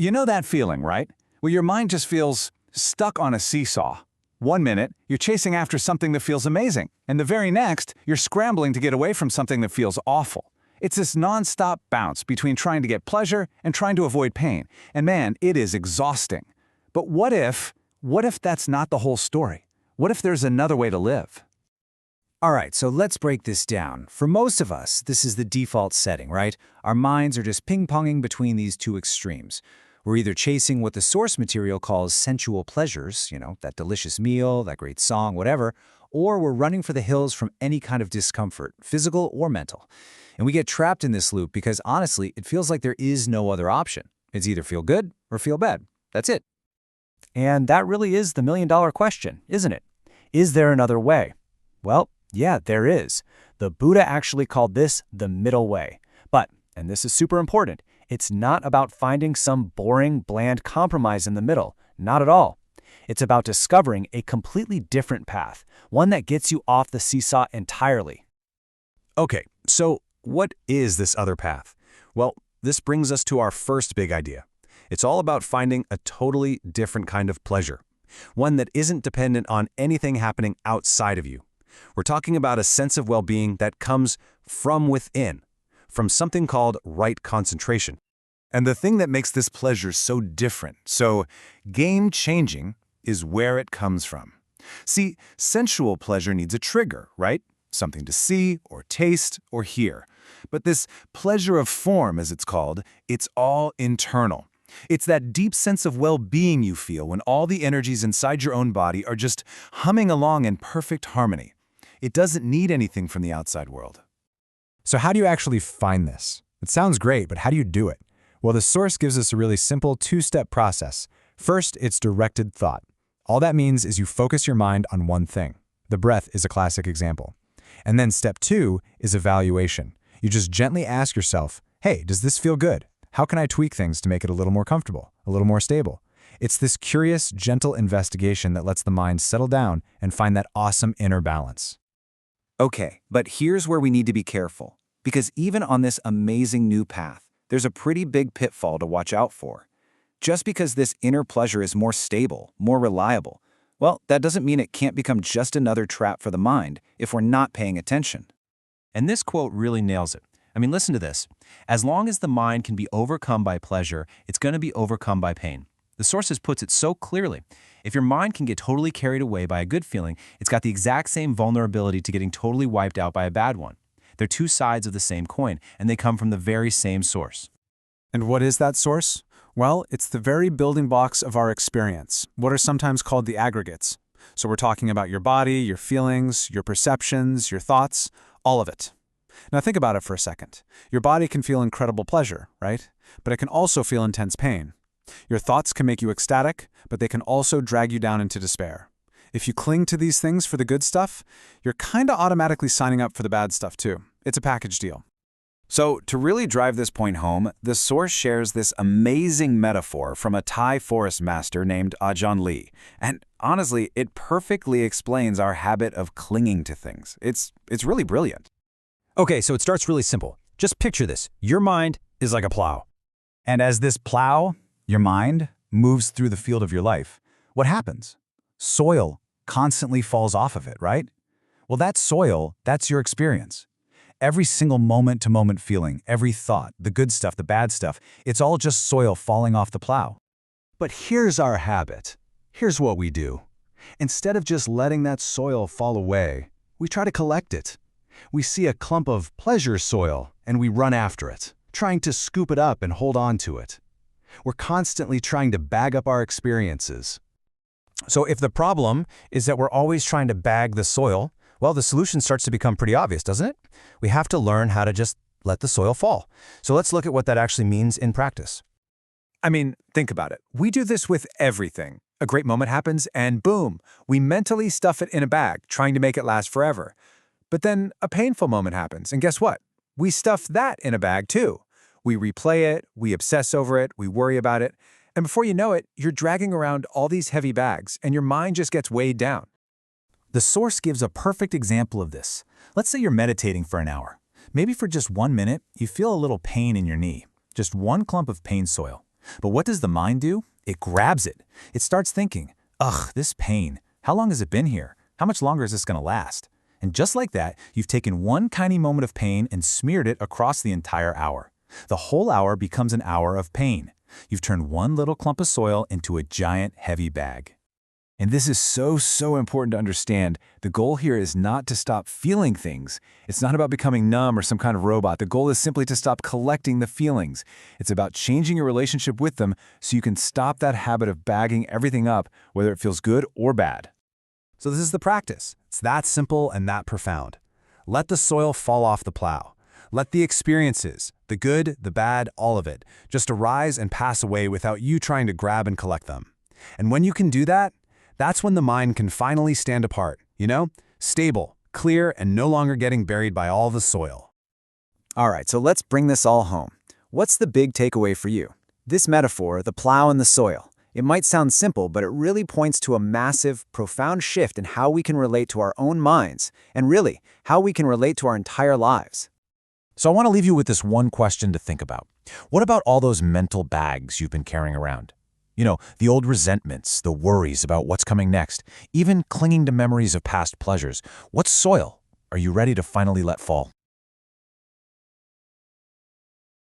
You know that feeling, right? Where your mind just feels stuck on a seesaw. One minute, you're chasing after something that feels amazing, and the very next, you're scrambling to get away from something that feels awful. It's this non-stop bounce between trying to get pleasure and trying to avoid pain, and man, it is exhausting. But what if that's not the whole story? What if there's another way to live? All right, so let's break this down. For most of us, this is the default setting, right? Our minds are just ping-ponging between these two extremes. We're either chasing what the source material calls sensual pleasures, that delicious meal, that great song, whatever, or we're running for the hills from any kind of discomfort, physical or mental. And we get trapped in this loop because honestly, it feels like there is no other option. It's either feel good or feel bad. That's it. And that really is the million-dollar question, isn't it? Is there another way? Well, yeah, there is. The Buddha actually called this the middle way. But, and this is super important, it's not about finding some boring, bland compromise in the middle. Not at all. It's about discovering a completely different path, one that gets you off the seesaw entirely. Okay, so what is this other path? Well, this brings us to our first big idea. It's all about finding a totally different kind of pleasure, one that isn't dependent on anything happening outside of you. We're talking about a sense of well-being that comes from within, from something called right concentration. And the thing that makes this pleasure so different, so game-changing, is where it comes from. See, sensual pleasure needs a trigger, right? Something to see or taste or hear. But this pleasure of form, as it's called, it's all internal. It's that deep sense of well-being you feel when all the energies inside your own body are just humming along in perfect harmony. It doesn't need anything from the outside world. So how do you actually find this? It sounds great, but how do you do it? Well, the source gives us a really simple two-step process. First, it's directed thought. All that means is you focus your mind on one thing. The breath is a classic example. And then step 2 is evaluation. You just gently ask yourself, hey, does this feel good? How can I tweak things to make it a little more comfortable, a little more stable? It's this curious, gentle investigation that lets the mind settle down and find that awesome inner balance. Okay, but here's where we need to be careful, because even on this amazing new path, there's a pretty big pitfall to watch out for. Just because this inner pleasure is more stable, more reliable, well, that doesn't mean it can't become just another trap for the mind if we're not paying attention. And this quote really nails it. I mean, listen to this. As long as the mind can be overcome by pleasure, it's going to be overcome by pain. The sources puts it so clearly. If your mind can get totally carried away by a good feeling, it's got the exact same vulnerability to getting totally wiped out by a bad one. They're two sides of the same coin, and they come from the very same source. And what is that source? Well, it's the very building blocks of our experience, what are sometimes called the aggregates. So we're talking about your body, your feelings, your perceptions, your thoughts, all of it. Now think about it for a second. Your body can feel incredible pleasure, right? But it can also feel intense pain. Your thoughts can make you ecstatic, but they can also drag you down into despair. If you cling to these things for the good stuff, you're kinda automatically signing up for the bad stuff too. It's a package deal. So, to really drive this point home, the source shares this amazing metaphor from a Thai forest master named Ajahn Lee. And honestly, it perfectly explains our habit of clinging to things. It's really brilliant. Okay, so it starts really simple. Just picture this. Your mind is like a plow. And as this plow, your mind, moves through the field of your life, what happens? Soil constantly falls off of it, right? Well, that soil, that's your experience. Every single moment-to-moment feeling, every thought, the good stuff, the bad stuff, it's all just soil falling off the plow. But here's our habit. Here's what we do. Instead of just letting that soil fall away, we try to collect it. We see a clump of pleasure soil, and we run after it, trying to scoop it up and hold on to it. We're constantly trying to bag up our experiences. So if the problem is that we're always trying to bag the soil, well, the solution starts to become pretty obvious, doesn't it? We have to learn how to just let the soil fall. So let's look at what that actually means in practice. I mean, think about it. We do this with everything. A great moment happens and boom, we mentally stuff it in a bag, trying to make it last forever. But then a painful moment happens, and guess what? We stuff that in a bag too. We replay it, we obsess over it, we worry about it, and before you know it, you're dragging around all these heavy bags and your mind just gets weighed down. The source gives a perfect example of this. Let's say you're meditating for an hour. Maybe for just 1 minute, you feel a little pain in your knee, just one clump of pain soil. But what does the mind do? It grabs it. It starts thinking, ugh, this pain. How long has it been here? How much longer is this going to last? And just like that, you've taken one tiny moment of pain and smeared it across the entire hour. The whole hour becomes an hour of pain. You've turned one little clump of soil into a giant, heavy bag. And this is so important to understand. The goal here is not to stop feeling things. It's not about becoming numb or some kind of robot. The goal is simply to stop collecting the feelings. It's about changing your relationship with them so you can stop that habit of bagging everything up, whether it feels good or bad. So this is the practice. It's that simple and that profound. Let the soil fall off the plow. Let the experiences, the good, the bad, all of it, just arise and pass away without you trying to grab and collect them. And when you can do that, that's when the mind can finally stand apart, stable, clear, and no longer getting buried by all the soil. All right, so let's bring this all home. What's the big takeaway for you? This metaphor, the plow and the soil, it might sound simple, but it really points to a massive, profound shift in how we can relate to our own minds, and really, how we can relate to our entire lives. So I want to leave you with this one question to think about. What about all those mental bags you've been carrying around? The old resentments, the worries about what's coming next, even clinging to memories of past pleasures. What soil are you ready to finally let fall?